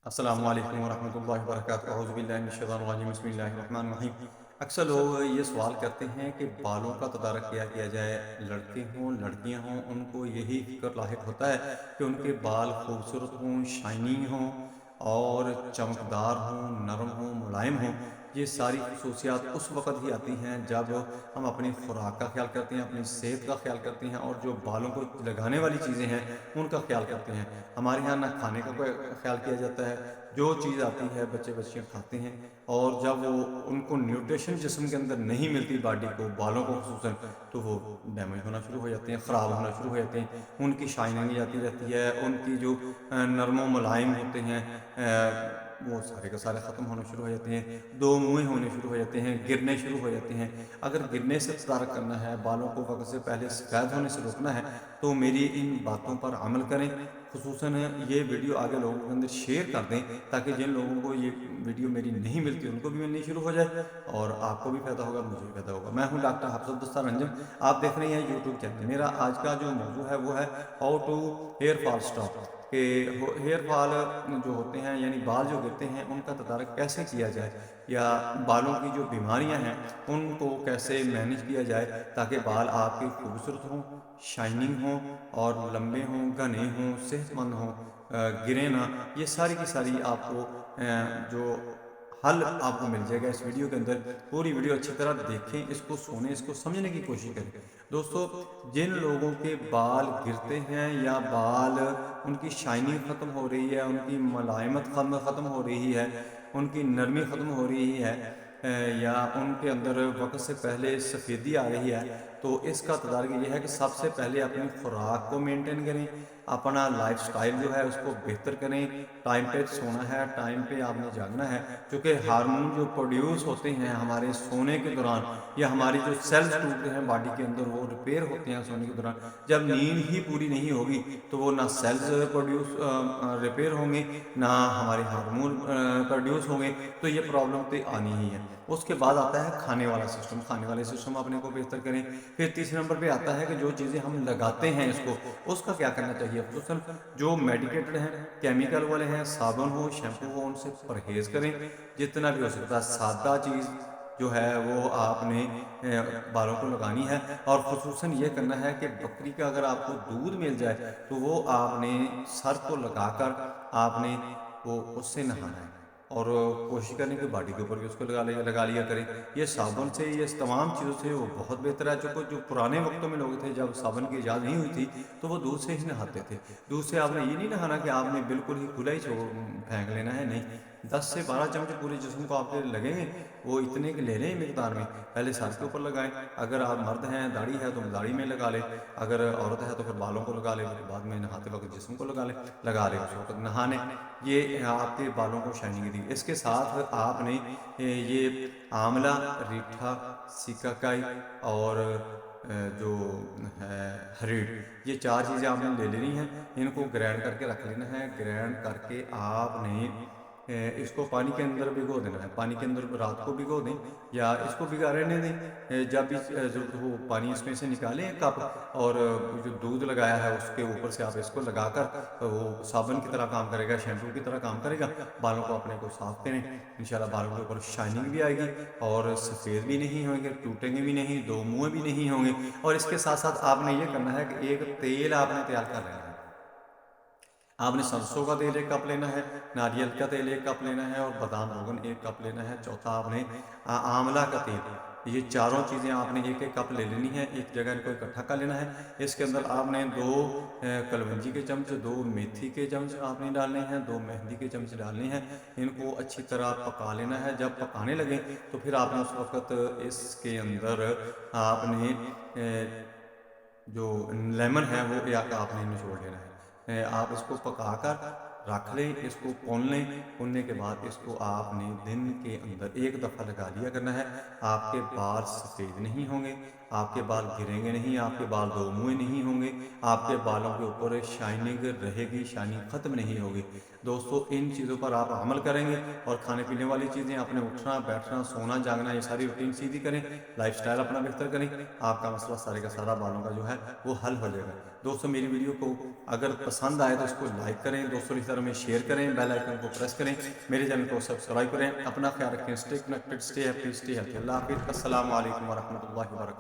अस्सलामु अलैकुम वरहमतुल्लाहि वबरकातुहू औज़ु बिल्लाहि मिनश शैतानिर रजीम बिस्मिल्लाहिर रहमानिर रहीम। अक्सर लोग ये सवाल करते हैं कि बालों का तदारक क्या किया जाए, लड़के हों लड़कियां हों, उनको यही फ़िक्र लाहिक होता है कि उनके बाल खूबसूरत हों, शाइनिंग हों और चमकदार हों, नरम हों, मुलायम हों। ये सारी खसूसियात उस वक़्त ही आती हैं जब हम अपनी खुराक का ख़्याल करते हैं, अपनी सेहत का ख़्याल करते हैं और जो बालों को लगाने वाली चीज़ें हैं उनका ख़्याल करते हैं। हमारे यहाँ ना खाने का कोई ख़्याल किया जाता है, जो चीज़ आती है बच्चे-बच्चियाँ खाते हैं और जब वो उनको न्यूट्रिशन जिस्म के अंदर नहीं मिलती बॉडी को, बालों को ख़ुसूसन, तो वो डैमेज होना शुरू हो जाते हैं, ख़राब होना शुरू हो जाते हैं। उनकी शाइनिंग जाती रहती है, उनकी जो नरम व मुलायम होते हैं वो सारे के सारे ख़त्म होना शुरू हो जाते हैं, दो मुँहे होने शुरू हो जाते हैं, गिरने शुरू हो जाते हैं। अगर गिरने से तदारक करना है, बालों को वक़्त से पहले सफ़ेद होने से रोकना है, तो मेरी इन बातों पर अमल करें। ख़ुसूसन ये वीडियो आगे लोगों के अंदर शेयर कर दें ताकि जिन लोगों को ये वीडियो मेरी नहीं मिलती उनको भी मिलनी शुरू हो जाए और आपको भी फ़ायदा होगा, मुझे भी फ़ायदा होगा। मैं हूँ डॉक्टर हफसत दस्तार अंजम, आप देख रहे हैं यूट्यूब चैनल। मेरा आज का जो मौजू है वो है how to hair fall stop, कि हेयर फॉल जो होते हैं यानी बाल जो गिरते हैं उनका तदारक कैसे किया जाए, या बालों की जो बीमारियां हैं उनको कैसे मैनेज किया जाए ताकि बाल आपके खूबसूरत हों, शाइनिंग हों और लंबे हों, घने हों, सेहतमंद हों, गिरे ना। ये सारी की सारी आपको जो हल आपको मिल जाएगा इस वीडियो के अंदर। पूरी वीडियो अच्छी तरह देखें, इसको सुनें, इसको समझने की कोशिश करें। दोस्तों, जिन लोगों के बाल गिरते हैं या बाल उनकी शाइनिंग ख़त्म हो रही है, उनकी मुलायमत ख़त्म हो रही है, उनकी नरमी ख़त्म हो रही है, या उनके अंदर वक़्त से पहले सफ़ेदी आ रही है, तो इसका तदारक ये है कि सबसे पहले अपनी खुराक को मेंटेन करें, अपना लाइफ़स्टाइल जो है उसको बेहतर करें। टाइम पे सोना है, टाइम पे आपने जागना है, क्योंकि हार्मोन जो प्रोड्यूस होते हैं हमारे सोने के दौरान, या हमारी जो सेल्स टूटते हैं बॉडी के अंदर वो रिपेयर होते हैं सोने के दौरान। जब नींद ही पूरी नहीं होगी तो वो ना सेल्स रिपेयर होंगे, ना हमारे हार्मोन प्रोड्यूस होंगे, तो ये प्रॉब्लम तो आनी ही है। उसके बाद आता है खाने वाला सिस्टम, खाने वाले सिस्टम अपने को बेहतर करें। फिर तीसरे नंबर पे आता है कि जो चीज़ें हम लगाते हैं इसको, उसका क्या करना चाहिए। ख़ुसूसन जो मेडिकेटेड हैं, केमिकल वाले हैं, साबुन हो, शैम्पू हो, उनसे परहेज़ करें। जितना भी हो सकता है सादा चीज़ जो है वो आपने बालों को लगानी है। और ख़ुसूसन ये करना है कि बकरी का अगर आपको दूध मिल जाए तो वो आपने सर को लगाकर आपने वो उससे नहाना है, और कोशिश करें कि बॉडी के ऊपर भी उसको लगा लिया करें। ये साबुन से, ये इस तमाम चीज़ों से वो बहुत बेहतर है। जो पुराने वक्तों में लोग थे जब साबुन की ईजाद नहीं हुई थी, तो वो दूध से ही नहाते थे। दूध से आपने ये नहीं नहाना कि आपने बिल्कुल ही खुला ही फेंक लेना है, नहीं। 10 से 12 चम्मच पूरे जिस्म को आपके लगेंगे, वो इतने के ले लें मिकदार में। पहले सर के ऊपर लगाएं, अगर आप मर्द हैं, दाढ़ी है तो दाढ़ी में लगा लें, अगर औरत है तो फिर बालों को लगा लें, फिर बाद में नहाते वक्त जिस्म को लगा लें उस वक्त नहाने। ये आपके बालों को शाइनिंग दी। इसके साथ आपने ये आंवला, रीठा, सिकाकाई और जो है हरीड़, ये 4 चीज़ें आपने ले लेनी हैं। इनको ग्राइंड करके रख लेना है। ग्राइंड करके आपने इसको पानी के अंदर भिगो देना है। पानी के अंदर रात को भिगो दें या इसको भिगा रहने दें। जब भी ज़रूरत हो पानी इसमें से निकालें 1 कप, और जो दूध लगाया है उसके ऊपर से आप इसको लगाकर वो साबुन की तरह काम करेगा, शैम्पू की तरह काम करेगा। बालों को अपने को साफ़ करें, इंशाल्लाह बालों के ऊपर शाइनिंग भी आएगी और सफ़ेद भी नहीं होंगे, टूटेंगे भी नहीं, 2 मुँह भी नहीं होंगे। और इसके साथ-साथ आपने ये करना है कि एक तेल आपने तैयार कर लेना है। आपने सरसों का तेल 1 कप लेना है, नारियल का तेल 1 कप लेना है और बादाम रोगन 1 कप लेना है। चौथा आपने आंवला का तेल। ये चारों चीज़ें आपने 1-1 कप ले लेनी है, एक जगह इनको इकट्ठा कर लेना है। इसके अंदर आपने 2 कलवंजी के चम्मच, 2 मेथी के चम्मच आपने डालने हैं, 2 मेहंदी के चम्मच डालने हैं। इनको अच्छी तरह पका लेना है। जब पकाने लगें तो फिर आपने उस वक़्त इसके अंदर आपने जो लेमन है वो एक आपने निचोड़ लेना है। आप इसको पकाकर रख लें, इसको भून लें। भूनने के बाद इसको आपने दिन के अंदर 1 दफ़ा लगा लिया करना है। आपके बाल सफ़ेद नहीं होंगे, आपके बाल गिरेंगे नहीं, आपके बाल दो मुँहे नहीं होंगे, आपके बालों के ऊपर शाइनिंग रहेगी, शाइनिंग ख़त्म नहीं होगी। दोस्तों इन चीज़ों पर आप अमल करेंगे और खाने-पीने वाली चीज़ें आपने उठना, बैठना, सोना, जागना ये सारी रूटीन सीधी करें, लाइफ़स्टाइल अपना बेहतर करें, आपका मसला सारे का सारा बालों का जो है वो हल हो जाएगा। दोस्तों मेरी वीडियो को अगर पसंद आए तो इसको लाइक करें, दोस्तों की तरह में शेयर करें, बेल आइकन को प्रेस करें, मेरे चैनल को सब्सक्राइब करें। अपना ख्याल रखें, stay connected, stay happy, stay healthy. अल्लाह हाफ़िज़। अस्सलामु अलैकुम व रहमतुल्लाहि व बरकातहू।